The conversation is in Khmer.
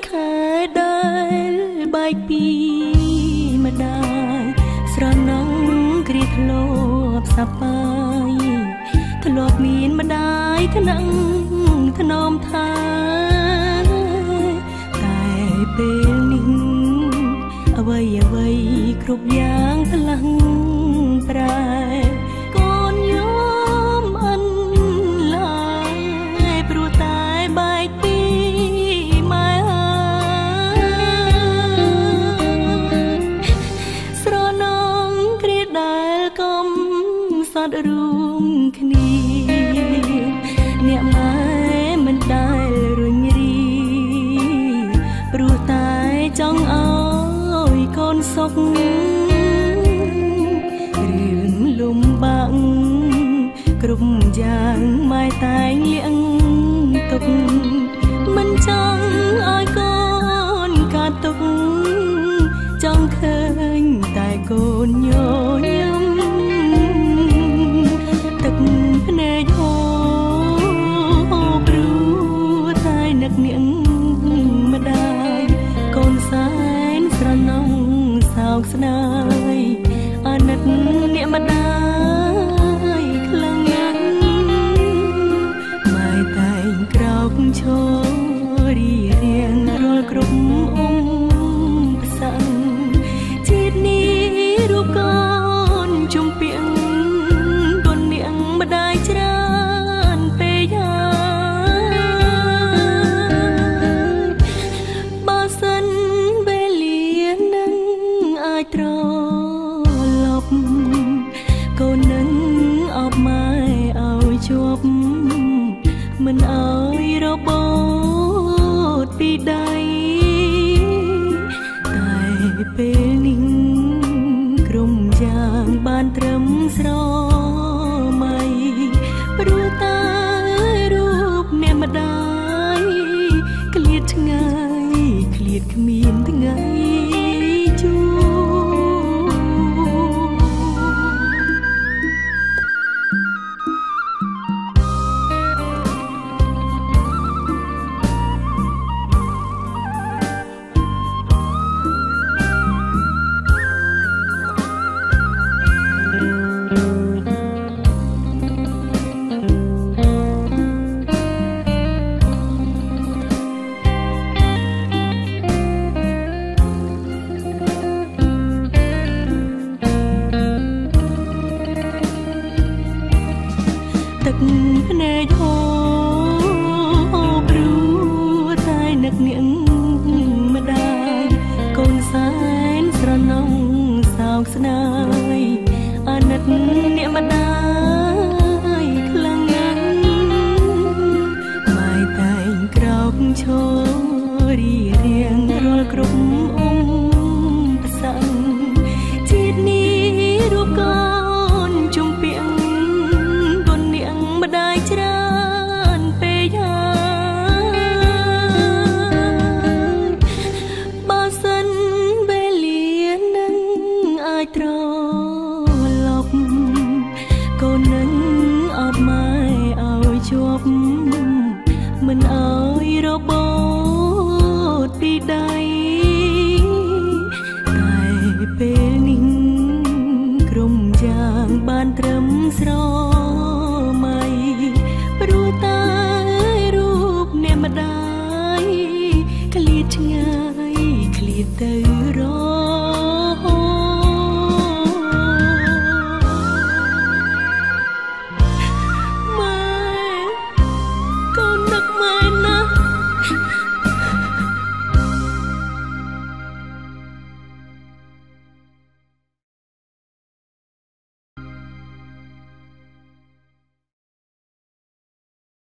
ខែដែលបែកពីម្ដាយស្រណងគ្រាធ្លាប់សប្បាយធ្លាប់មានម្ដាយថ្នាក់ថ្នមថាតែពេលនេះអ្វីគ្រប់យ៉ាងផ្លាំងប្រែកូនយំអិនឡើយព្រោះតែបែកពីម៉ែស្រណងគ្រាដែលកុំសត់រួមគ្នាអ្នកម៉ែមិនដែលរុញរីព្រោះតែចង់ឲ្យកូនសុខរឿងលំបាកគ្រប់យ៉ាងម៉ែតែងលៀងទុកមិនចង់ឲ្យកូនកាត់ទុកចង់ឃើញតែកូនញញឹមទឹកភ្នែកហូរព្រោះតែនឹកនាងម្ដាយកូនសែនស្រណងសោកស្ដាយអាណិតអ្នកម្ដាយខ្លាំងណាស់ម៉ែតែងក្រោកឈររៀងរាល់គ្រប់អ៊ំផ្សាំងជាតិនេះរូបកូនជំពាក់គុណនាងម្ដាយច្រើនពេកហើយបើសិនវេលានឹងអាចត្រឡប់កូននឹងអបម៉ែឲ្យជាប់មិនឲ្យរបូតពីដៃតែពេលនេះក្រុមយ៉ាងបានត្រឹមស្រមៃព្រោះតែរូបអ្នកម្ដាយឃ្លាតឆ្ងាយឃ្លាតគ្មានថ្ងៃជួបទឹកភ្នែកហូរព្រោះតែនឹកនាងម្ដាយកូនសែនស្រណងសោកស្ដាយអាណិតអ្នកម្ដាយខ្លាំងណាស់ម៉ែតែងក្រោកឈររៀងរាល់គ្រប់អ៊ំផ្សាំងជាតិនេះរូបកូនជំពាក់ម្ដាយច្រើនពេកហើយបើសិនវេលានឹងអាចត្រឡប់កូននឹងអបម៉ែឲ្យជាប់